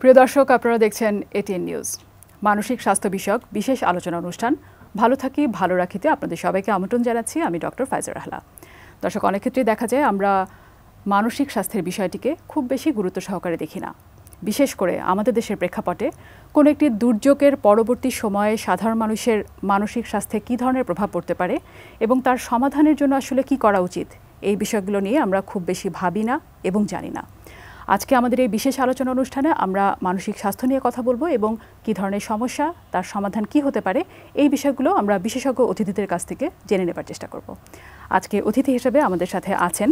প্রিয় দর্শক, আপনারা দেখছেন এটিএন নিউজ। মানসিক স্বাস্থ্য বিষয়ক বিশেষ আলোচনা অনুষ্ঠান ভালো থাকি ভালো রাখিতে আপনাদের সবাইকে আমন্ত্রণ জানাচ্ছি। আমি ডক্টর ফাইজা রাহলা। দর্শক, অনেক ক্ষেত্রেই দেখা যায় আমরা মানসিক স্বাস্থ্যের বিষয়টিকে খুব বেশি গুরুত্ব সহকারে দেখি না। বিশেষ করে আমাদের দেশের প্রেক্ষাপটে কোনো একটি দুর্যোগের পরবর্তী সময়ে সাধারণ মানুষের মানসিক স্বাস্থ্যে কী ধরনের প্রভাব পড়তে পারে এবং তার সমাধানের জন্য আসলে কী করা উচিত, এই বিষয়গুলো নিয়ে আমরা খুব বেশি ভাবি না এবং জানি না। আজকে আমাদের এই বিশেষ আলোচনা অনুষ্ঠানে আমরা মানসিক স্বাস্থ্য নিয়ে কথা বলবো এবং কী ধরনের সমস্যা, তার সমাধান কী হতে পারে, এই বিষয়গুলো আমরা বিশেষজ্ঞ অতিথিদের কাছ থেকে জেনে নেবার চেষ্টা করব। আজকে অতিথি হিসেবে আমাদের সাথে আছেন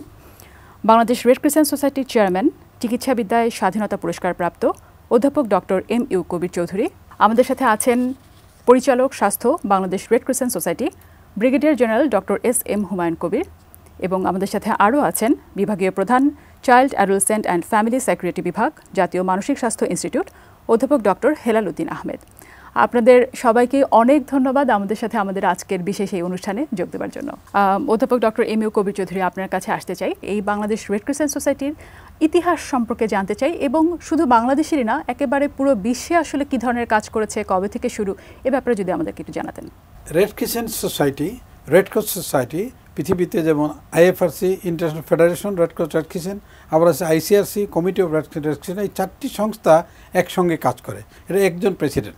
বাংলাদেশ রেড ক্রিসেন্ট সোসাইটির চেয়ারম্যান, চিকিৎসাবিদ্যায় স্বাধীনতা পুরস্কারপ্রাপ্ত অধ্যাপক ডক্টর এম.ইউ. কবির চৌধুরী। আমাদের সাথে আছেন পরিচালক স্বাস্থ্য, Bangladesh Red Crescent Society, Brigadier General Doctor S M. Humayun Kabir. এবং আমাদের সাথে আরও আছেন বিভাগীয় প্রধান, child, adolescent and family secretary বিভাগ, জাতীয় মানসিক স্বাস্থ্য ইনস্টিটিউট, অধ্যাপক ডক্টর হেলাল উদ্দিন আহমেদ। আপনাদের সবাইকে অনেক ধন্যবাদ আমাদের সাথে আমাদের আজকের বিশেষ এই অনুষ্ঠানে যোগ দেওয়ার জন্য। অধ্যাপক ডক্টর এম.ইউ. কবির চৌধুরী, আপনার কাছে আসতে চাই, এই বাংলাদেশ রেড ক্রিসেন্ট সোসাইটির ইতিহাস সম্পর্কে জানতে চাই এবং শুধু বাংলাদেশেরই না, একেবারে পুরো বিশ্বে আসলে কী ধরনের কাজ করেছে, কবে থেকে শুরু, এ ব্যাপারে যদি আমাদেরকে একটু জানাতেন। Red Crescent society, red cross society পৃথিবীতে যেমন আইএফআরসি, international federation red cross red crescent, আবার আছে ICRC, committee of red crescent, এই চারটি সংস্থা একসঙ্গে কাজ করে। এটা একজন প্রেসিডেন্ট।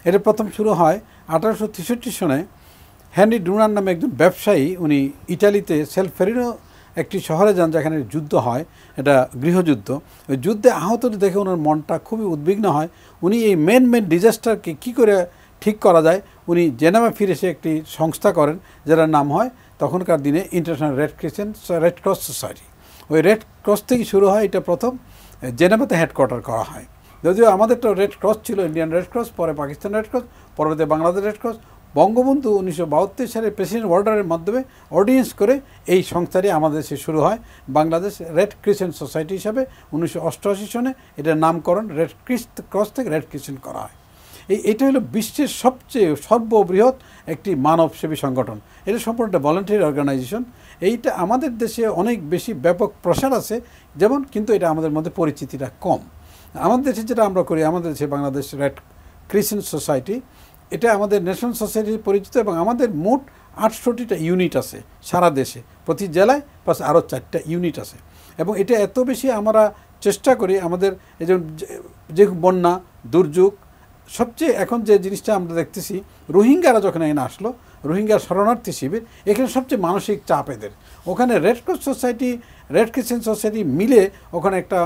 এটা প্রথম শুরু হয় 1863 সনে। হেনরি ডুনার নামে একজন ব্যবসায়ী, উনি ইটালিতে সেলফেরিনো একটি শহরে যান যেখানে যুদ্ধ হয়, এটা গৃহযুদ্ধ। ওই যুদ্ধে আহতদের দেখে ওনার মনটা খুবই উদ্বিগ্ন হয়। উনি এই মেন ডিজাস্টারকে কী করে ঠিক করা যায়, উনি জেনেভা ফিরে এসে একটি সংস্থা করেন যার নাম হয় তখনকার দিনে ইন্টারন্যাশনাল রেড ক্রস সোসাইটি। ওই রেড ক্রস থেকে শুরু হয়, এটা প্রথম জেনেভাতে হেডকোয়ার্টার করা হয়। যদিও আমাদের তো রেড ক্রস ছিল, ইন্ডিয়ান রেড ক্রস, পরে পাকিস্তান রেড ক্রস, পরবর্তী বাংলাদেশ রেড ক্রস। বঙ্গবন্ধু 1972 সালে প্রেসিডেন্ট অর্ডারের মাধ্যমে অর্ডিন্যান্স করে এই সংস্থাটি আমাদের দেশে শুরু হয় বাংলাদেশ রেড ক্রিসেন্ট সোসাইটি হিসাবে। 1988 সনে এটার নামকরণ রেড ক্রস থেকে রেড ক্রিসেন্ট করা হয়। এটা হলো বিশ্বের সবচেয়ে সর্ববৃহৎ একটি মানবসেবী সংগঠন। এটা সম্পূর্ণ একটা ভলান্টিয়ার অর্গানাইজেশন। এইটা আমাদের দেশে অনেক বেশি ব্যাপক প্রসার আছে যেমন, কিন্তু এটা আমাদের মধ্যে পরিচিতিটা কম। আমাদের দেশে যেটা আমরা করি, আমাদের দেশে বাংলাদেশ রেড ক্রিসেন্ট সোসাইটি, এটা আমাদের ন্যাশনাল সোসাইটি পরিচিত এবং আমাদের মোট 800টা ইউনিট আছে সারা দেশে, প্রতি জেলায় প্লাস আরও 4টা ইউনিট আছে। এবং এটা এত বেশি আমরা চেষ্টা করি, আমাদের এই যে বন্যা, দুর্যোগ, সবচেয়ে এখন যে জিনিসটা আমরা দেখতেছি, রোহিঙ্গারা যখন এখানে আসলো, রোহিঙ্গা শরণার্থী শিবির, এখানে সবচেয়ে মানসিক চাপ এদের। ওখানে red cross society, red Crescent society মিলে ওখানে একটা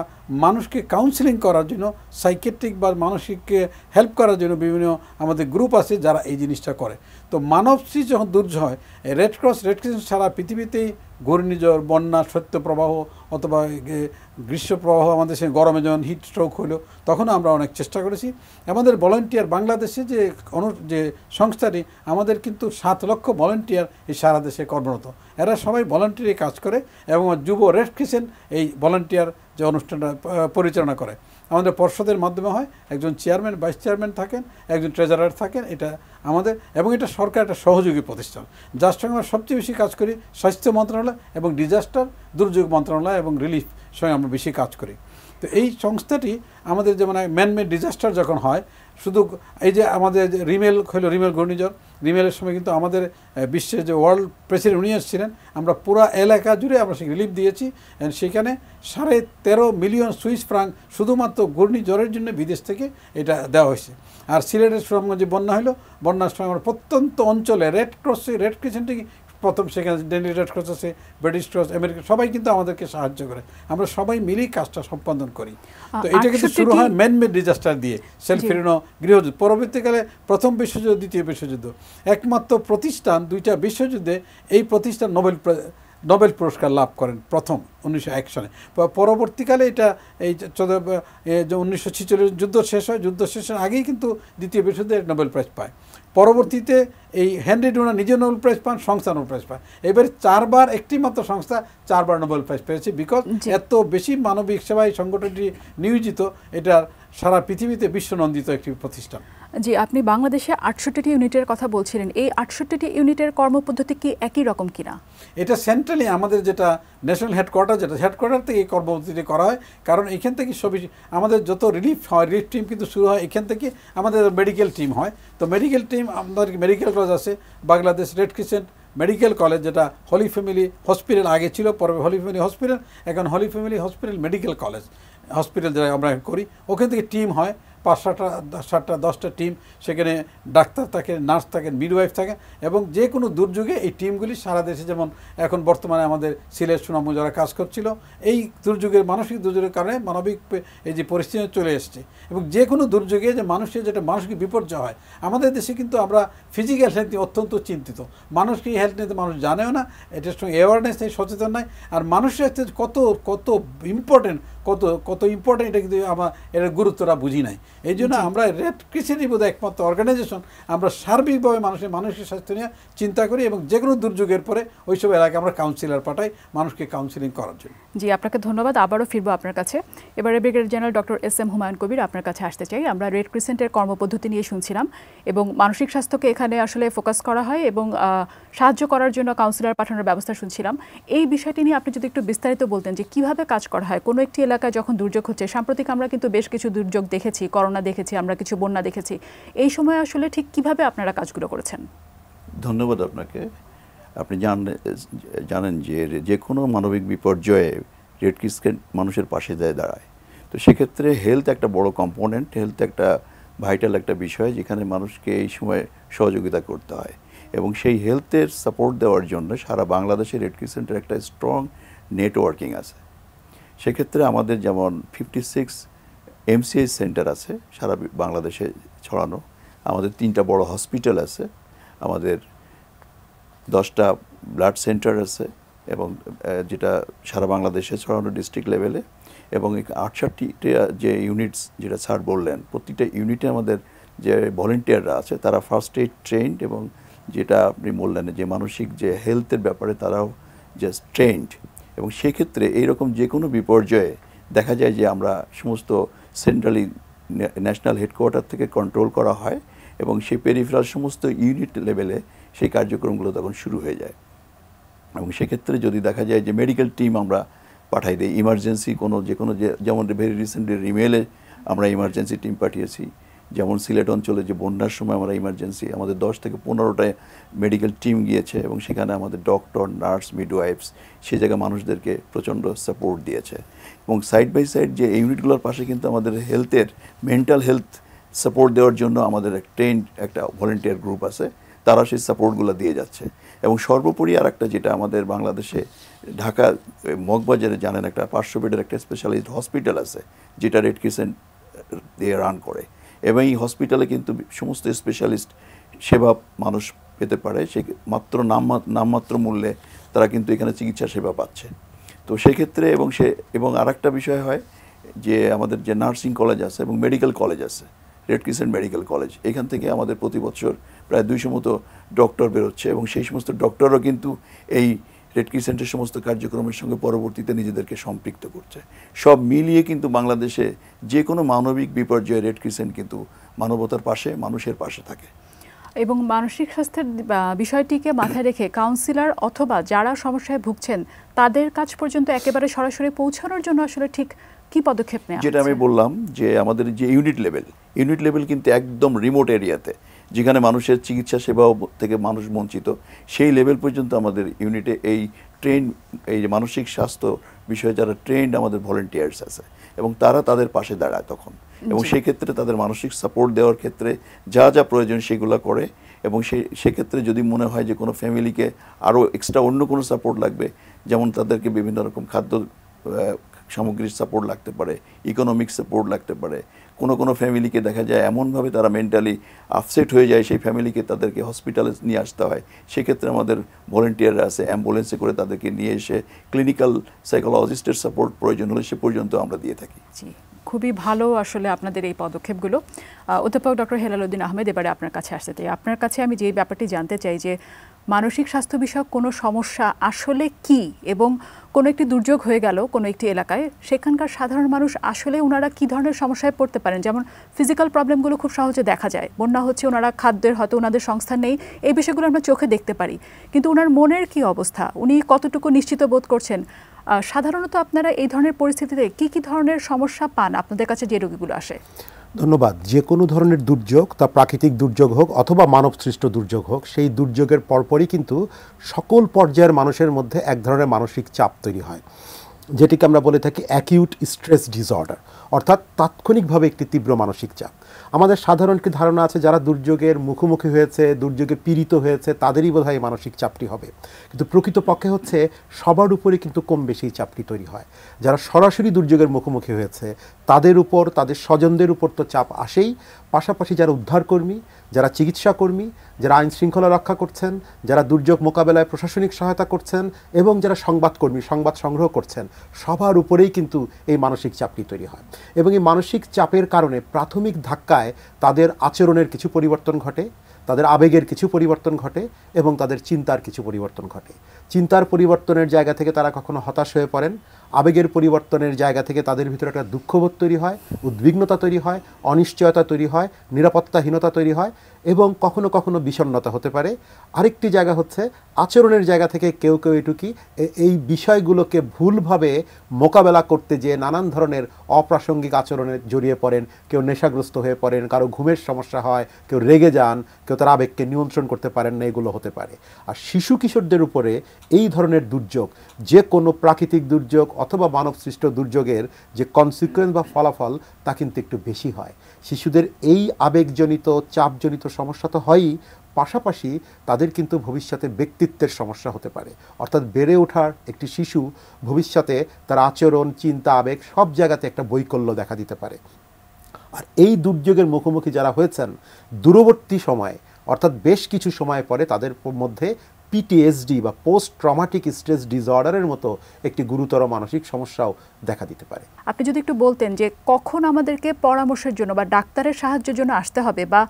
মানুষকে কাউন্সিলিং করার জন্য, সাইকেট্রিক বা মানসিককে হেল্প করার জন্য বিভিন্ন আমাদের গ্রুপ আছে যারা এই জিনিসটা করে। তো মানবসৃ যখন দুর্যোগ হয়, রেড ক্রিসেন্ট সারা পৃথিবীতেই ঘূর্ণিঝড়, বন্যা, শৈত্যপ্রবাহ অথবা গ্রীষ্মপ্রবাহ, আমাদের সে গরমে যখন হিট স্ট্রোক হলো, তখনও আমরা অনেক চেষ্টা করেছি। আমাদের ভলান্টিয়ার বাংলাদেশে যে সংস্থাটি, আমাদের কিন্তু 7 লক্ষ ভলান্টিয়ার এই সারা দেশে কর্মরত। এরা সবাই ভলান্টিয়ারে কাজ করে এবং যুব রেড ক্রিসেন্ট এই ভলান্টিয়ার যে অনুষ্ঠানটা পরিচালনা করে আমাদের পর্ষদের মাধ্যমে হয়। একজন চেয়ারম্যান, ভাইস চেয়ারম্যান থাকেন, একজন ট্রেজারার থাকেন। এটা আমাদের, এবং এটা সরকার একটা সহযোগী প্রতিষ্ঠান। যার সঙ্গে আমরা সবচেয়ে বেশি কাজ করি স্বাস্থ্য মন্ত্রণালয় এবং ডিজাস্টার দুর্যোগ মন্ত্রণালয় এবং রিলিফ সঙ্গে আমরা বেশি কাজ করি। তো এই সংস্থাটি আমাদের যেমন ম্যানমেড ডিজাস্টার যখন হয়, শুধু এই যে আমাদের রিমেল হলো, রিমেল ঘূর্ণিঝড়, রিমেলের সময় কিন্তু আমাদের বিশ্বের যে ওয়ার্ল্ড প্রেসিডেন্ট উনি এসেছিলেন, আমরা পুরো এলাকা জুড়ে আমরা সেই রিলিফ দিয়েছি। সেখানে 13.5 মিলিয়ন সুইস ফ্রাঙ্ক শুধুমাত্র ঘূর্ণিঝড়ের জন্য বিদেশ থেকে এটা দেওয়া হয়েছে। আর সিলেটের সুনামগঞ্জে বন্যা হলো, বন্যার সময় আমরা প্রত্যন্ত অঞ্চলে রেড ক্রিসেন্টে প্রথম, সেখানে ডেনলি রেড ক্রস আছে, ব্রিটিশ ক্রস, আমেরিকা, সবাই কিন্তু আমাদেরকে সাহায্য করে। আমরা সবাই মিলেই কাজটা সম্পাদন করি। তো এটা কিন্তু শুরু হয় ম্যানমেড ডিজাস্টার দিয়ে, সেলফেরিনো গৃহযুদ্ধ, পরবর্তীকালে প্রথম বিশ্বযুদ্ধ, দ্বিতীয় বিশ্বযুদ্ধ, একমাত্র প্রতিষ্ঠান 2টা বিশ্বযুদ্ধে এই প্রতিষ্ঠান নোবেল পুরস্কার লাভ করেন প্রথম 1901 সনে। পরবর্তীকালে এটা এই 1946 যুদ্ধ শেষ হয়, যুদ্ধ শেষের আগেই কিন্তু দ্বিতীয় বিশ্বযুদ্ধে নোবেল প্রাইজ পায়। পরবর্তীতে এই হেনরি ডুনার নিজে নোবেল প্রাইজ পান, সংস্থা নোবেল প্রাইজ পায়। এবারে 4বার, একটি মাত্র সংস্থা 4বার নোবেল প্রাইজ পেয়েছে, বিকজ এত বেশি মানবিক সেবায় সংগঠনটি নিয়োজিত। এটা সারা পৃথিবীতে বিশ্বনন্দিত একটি প্রতিষ্ঠান। জি, আপনি বাংলাদেশে 68টি ইউনিটের কথা বলছিলেন, এই 68টি ইউনিটের কর্মপদ্ধতি কি একই রকম কিনা? এটা সেন্ট্রালি আমাদের যেটা ন্যাশনাল হেডকোয়ার্টার, যেটা হেডকোয়ার্টার থেকে এই কর্মপদ্ধতিটি করা হয়, কারণ এখান থেকে সবই আমাদের যত রিলিফ হয়, রিলিফ টিম কিন্তু শুরু হয় এখান থেকে, আমাদের মেডিকেল টিম হয়। তো মেডিকেল টিম, আমাদের মেডিকেল কলেজ আছে Bangladesh Red crescent medical college, যেটা হলি ফ্যামিলি হসপিটাল আগে ছিল, পরে হলি ফ্যামিলি হসপিটাল, এখন Holy Family Hospital Medical College Hospital যেটা আমরা করি, ওখান থেকে টিম হয় 5-7-10টা টিম। সেখানে ডাক্তার থাকেন, নার্স থাকেন, মিডওয়াইফ থাকেন, এবং যে কোনো দুর্যোগে এই টিমগুলি সারা দেশে, যেমন এখন বর্তমানে আমাদের সিলেট সুনামগঞ্জ যারা কাজ করছিল, এই দুর্যোগের মানসিক দুর্যোগের কারণে মানবিক এই যে পরিস্থিতি চলে এসছে, এবং যে কোনো দুর্যোগে যে মানুষের যেটা মানসিক বিপর্যয় হয়, আমাদের দেশে কিন্তু আমরা ফিজিক্যাল হেলথ নিয়ে অত্যন্ত চিন্তিত। মানুষকে হেলথ নিয়ে মানুষ জানেও না, এটার সঙ্গে অ্যাওয়ারনেস নেই, সচেতন নাই। আর মানুষের কত কত ইম্পর্টেন্ট, কত ইম্পর্টেন্ট, এটা কিন্তু আমরা এর গুরুত্বটা বুঝি নাই। এই জন্য আমরা রেড ক্রিসেন্টই বোধহয় একমাত্র অর্গানাইজেশন, আমরা সার্বিকভাবে মানসিক স্বাস্থ্য নিয়ে চিন্তা করি, এবং যে কোনো দুর্যোগের পরে ওইসব এলাকায় আমরা কাউন্সিলর পাঠাই মানুষকে কাউন্সিলিং করার জন্য। জি, আপনাকে ধন্যবাদ। আবারও ফিরবো আপনার কাছে। এবারে Brigadier General Doctor S M. Humayun Kabir, আপনার কাছে আসতে চাই। আমরা রেড ক্রিসেন্টের কর্মপদ্ধতি নিয়ে শুনছিলাম, এবং মানসিক স্বাস্থ্যকে এখানে আসলে ফোকাস করা হয়, এবং সাহায্য করার জন্য কাউন্সিলর পাঠানোর ব্যবস্থা শুনছিলাম। এই বিষয়টি নিয়ে আপনি যদি একটু বিস্তারিত বলতেন যে কিভাবে কাজ করা হয় কোনো একটি এলাকায় যখন দুর্যোগ হচ্ছে। সাম্প্রতিক আমরা কিন্তু বেশ কিছু দুর্যোগ দেখেছি, করোনা দেখেছি, আমরা কিছু বন্যা দেখেছি। এই সময় আসলে ঠিক কিভাবে আপনারা কাজগুলো করেছেন? ধন্যবাদ আপনাকে। আপনি জানেন যে কোনো মানবিক বিপর্যয়ে রেড ক্রিসেন্ট মানুষের পাশে দাঁড়ায়। তো সেক্ষেত্রে হেলথ একটা বড় কম্পোনেন্ট, হেলথ একটা ভাইটাল একটা বিষয়, যেখানে মানুষকে এই সময় সহযোগিতা করতে হয়, এবং সেই হেলথের সাপোর্ট দেওয়ার জন্য সারা বাংলাদেশে রেড ক্রিসেন্টের একটা স্ট্রং নেটওয়ার্কিং আছে। সেক্ষেত্রে আমাদের যেমন 56 MCH সেন্টার আছে সারা বাংলাদেশে ছড়ানো, আমাদের 3টা বড় হসপিটাল আছে, আমাদের 10টা ব্লাড সেন্টার আছে, এবং যেটা সারা বাংলাদেশে ছড়ানো ডিস্ট্রিক্ট লেভেলে, এবং 68টা যে ইউনিটস যেটা স্যার বললেন, প্রতিটা ইউনিটে আমাদের যে ভলেন্টিয়াররা আছে তারা ফার্স্ট এইড ট্রেন্ড, এবং যেটা আপনি বললেন যে মানসিক যে হেলথের ব্যাপারে তারাও জাস্ট ট্রেন্ড। এবং সেক্ষেত্রে এইরকম যে কোনো বিপর্যয়ে দেখা যায় যে আমরা সমস্ত সেন্ট্রালি ন্যাশনাল হেডকোয়ার্টার থেকে কন্ট্রোল করা হয়, এবং সেই পেরিফেরাল সমস্ত ইউনিট লেভেলে সেই কার্যক্রমগুলো তখন শুরু হয়ে যায়। এবং সেক্ষেত্রে যদি দেখা যায় যে মেডিকেল টিম আমরা পাঠাই দিই, ইমার্জেন্সি যেমন ভেরি রিসেন্টলি রিমেলে আমরা ইমার্জেন্সি টিম পাঠিয়েছি, যেমন সিলেট অঞ্চলে যে বন্যার সময় আমরা ইমার্জেন্সি, আমাদের 10 থেকে 15টা মেডিকেল টিম গিয়েছে, এবং সেখানে আমাদের ডক্টর, নার্স, মিডওয়াইফস সেই জায়গায় মানুষদেরকে প্রচণ্ড সাপোর্ট দিয়েছে। এবং সাইড বাই সাইড যে ইউনিটগুলোর পাশে কিন্তু আমাদের হেলথের, মেন্টাল হেলথ সাপোর্ট দেওয়ার জন্য আমাদের একটা ভলেন্টিয়ার গ্রুপ আছে, তারা সেই সাপোর্টগুলো দিয়ে যাচ্ছে। এবং সর্বোপরি আর একটা যেটা আমাদের বাংলাদেশে ঢাকা মগবাজারে জানেন একটা 500 বেডের একটা স্পেশালিস্ট হসপিটাল আছে, যেটা রেড ক্রিসেন্ট দিয়ে রান করে, এবং এই হসপিটালে কিন্তু সমস্ত স্পেশালিস্ট সেবা মানুষ পেতে পারে, সে মাত্র নামমাত্র মূল্যে তারা কিন্তু এখানে চিকিৎসা সেবা পাচ্ছে। তো সেক্ষেত্রে এবং আর একটা বিষয় হয় যে আমাদের যে নার্সিং কলেজ আছে এবং মেডিকেল কলেজ আছে, রেড ক্রিসেন্ট মেডিকেল কলেজ, এখান থেকে আমাদের প্রতি বছর প্রায় 200 মতো ডক্টর বেরোচ্ছে, এবং সেই সমস্ত ডক্টরও কিন্তু এই রেড ক্রিসেন্টের সমস্ত কার্যক্রমের সঙ্গে পরবর্তীতে নিজেদেরকে সম্পৃক্ত করছে। সব মিলিয়ে কিন্তু বাংলাদেশে যে কোনো মানবিক বিপর্যয়ে রেড ক্রিসেন্ট কিন্তু মানবতার পাশে, মানুষের পাশে থাকে। এবং মানসিক স্বাস্থ্যের বিষয়টিকে মাথায় রেখে কাউন্সিলর অথবা যারা সমস্যায় ভুগছেন তাদের কাছ পর্যন্ত একেবারে সরাসরি পৌঁছানোর জন্য আসলে ঠিক কি পদক্ষেপ নেওয়া? যেটা আমি বললাম যে আমাদের যে ইউনিট লেভেল কিন্তু একদম রিমোট এরিয়াতে, যেখানে মানুষের চিকিৎসা সেবা থেকে মানুষ বঞ্চিত, সেই লেভেল পর্যন্ত আমাদের ইউনিটে এই যে মানসিক স্বাস্থ্য বিষয়ে যারা ট্রেন্ড আমাদের ভলেন্টিয়ার্স আছে, এবং তারা তাদের পাশে দাঁড়ায় তখন, এবং সেই ক্ষেত্রে তাদের মানসিক সাপোর্ট দেওয়ার ক্ষেত্রে যা যা প্রয়োজন সেগুলো করে। এবং সেক্ষেত্রে যদি মনে হয় যে কোনো ফ্যামিলিকে আরও এক্সট্রা অন্য কোনো সাপোর্ট লাগবে, যেমন তাদেরকে বিভিন্ন রকম খাদ্য সামগ্রীর সাপোর্ট লাগতে পারে, ইকোনমিক সাপোর্ট লাগতে পারে, কোনো ফ্যামিলিকে দেখা যায় এমনভাবে তারা মেন্টালি আপসেট হয়ে যায়, সেই ফ্যামিলিকে তাদেরকে হসপিটালে নিয়ে আসতে হয়, সেক্ষেত্রে আমাদের ভলেন্টিয়াররা আছে, অ্যাম্বুলেন্সে করে তাদেরকে নিয়ে এসে ক্লিনিক্যাল সাইকোলজিস্টের সাপোর্ট প্রয়োজন হলে সে পর্যন্ত আমরা দিয়ে থাকি। খুবই ভালো আসলে আপনাদের এই পদক্ষেপগুলো। অধ্যাপক ডক্টর হেলাল উদ্দিন আহমেদ, এবারে আপনার কাছে আসতে চাই। আপনার কাছে আমি যে ব্যাপারটি জানতে চাই যে মানসিক স্বাস্থ্য বিষয়ক কোনো সমস্যা আসলে কি, এবং কোনো একটি দুর্যোগ হয়ে গেল কোনো একটি এলাকায়, সেখানকার সাধারণ মানুষ আসলে ওনারা কী ধরনের সমস্যায় পড়তে পারেন? যেমন ফিজিক্যাল প্রবলেমগুলো খুব সহজে দেখা যায়, বন্যা হচ্ছে, ওনারা খাদ্যের হয়তো ওনাদের সংস্থান নেই, এই বিষয়গুলো আমরা চোখে দেখতে পারি, কিন্তু ওনার মনের কি অবস্থা, উনি কতটুকু নিশ্চিত বোধ করছেন? সাধারণত আপনারা এই ধরনের পরিস্থিতিতে কি কি ধরনের সমস্যা পান আপনাদের কাছে যে রোগীগুলো আসে? ধন্যবাদ। যে কোনো ধরনের দুর্যোগ, তা প্রাকৃতিক দুর্যোগ হোক অথবা মানবসৃষ্ট দুর্যোগ হোক, সেই দুর্যোগের পরপরই কিন্তু সকল পর্যায়ের মানুষের মধ্যে এক ধরনের মানসিক চাপ তৈরি হয়, যেটিকে আমরা বলে থাকি অ্যাকিউট স্ট্রেস ডিসঅর্ডার, অর্থাৎ তাৎক্ষণিকভাবে একটি তীব্র মানসিক চাপ। আমাদের সাধারণ কি ধারণা আছে, যারা দুর্যোগের মুখোমুখি হয়েছে, দুর্যোগে পীড়িত হয়েছে, তাদেরই বোধহয় মানসিক চাপটি হবে, কিন্তু প্রকৃতপক্ষে হচ্ছে সবার উপরে কিন্তু কম বেশি চাপটি তৈরি হয়। যারা সরাসরি দুর্যোগের মুখোমুখি হয়েছে তাদের উপর, তাদের স্বজনদের উপর তো চাপ আসেই, পাশাপাশি যারা উদ্ধারকর্মী, যারা চিকিৎসাকর্মী, যারা আইন শৃঙ্খলা রক্ষা করছেন, যারা দুর্যোগ মোকাবেলায় প্রশাসনিক সহায়তা করছেন, এবং যারা সংবাদকর্মী, সংবাদ সংগ্রহ করছেন, সবার উপরেই কিন্তু এই মানসিক চাপটি তৈরি হয়। এবং এই মানসিক চাপের কারণে প্রাথমিক ধাক্কায় তাদের আচরণের কিছু পরিবর্তন ঘটে, তাদের আবেগের কিছু পরিবর্তন ঘটে, এবং তাদের চিন্তার কিছু পরিবর্তন ঘটে। চিন্তার পরিবর্তনের জায়গা থেকে তারা কখনো হতাশ হয়ে পড়েন, আবেগের পরিবর্তনের জায়গা থেকে তাদের ভিতরে একটা দুঃখবোধ তৈরি হয়, উদ্বিগ্নতা তৈরি হয়, অনিশ্চয়তা তৈরি হয়, নিরাপত্তাহীনতা তৈরি হয়, এবং কখনো কখনো বিষণ্ণতা হতে পারে। আরেকটি জায়গা হচ্ছে আচরণের জায়গা থেকে কেউ কেউ এটুকি এই বিষয়গুলোকে ভুলভাবে মোকাবেলা করতে যেয়ে নানান ধরনের অপ্রাসঙ্গিক আচরণে জড়িয়ে পড়েন। কেউ নেশাগ্রস্ত হয়ে পড়েন, কারো ঘুমের সমস্যা হয়, কেউ রেগে যান, কেউ তার আবেগকে নিয়ন্ত্রণ করতে পারেন না, এগুলো হতে পারে। আর শিশু কিশোরদের উপরে এই ধরনের দুর্যোগ, যে কোনো প্রাকৃতিক দুর্যোগ অথবা মানবসৃষ্ট দুর্যোগের যে কনসিকুয়েন্স বা ফলাফল, তা কিন্তু একটু বেশি হয়। শিশুদের এই আবেগজনিত চাপজনিত সমস্যা তো হয়ই, পাশাপাশি তাদের কিন্তু ভবিষ্যতে ব্যক্তিত্বের সমস্যা হতে পারে। অর্থাৎ বেড়ে ওঠার একটি শিশু ভবিষ্যতে তার আচরণ, চিন্তা, আবেগ সব জায়গাতে একটা বৈকল্য দেখা দিতে পারে। আর এই দুর্যোগের মুখোমুখি যারা হয়েছেন দূরবর্তী সময়ে, অর্থাৎ বেশ কিছু সময় পরে, তাদের মধ্যে পিটিএসডি বা পোস্ট ট্রমাটিক স্ট্রেস ডিসঅর্ডারের মতো একটি গুরুতর মানসিক সমস্যাও দেখা দিতে পারে। আপনি যদি একটু বলতেন যে কখন আমাদেরকে পরামর্শের জন্য বা ডাক্তারের সাহায্যের জন্য আসতে হবে, বা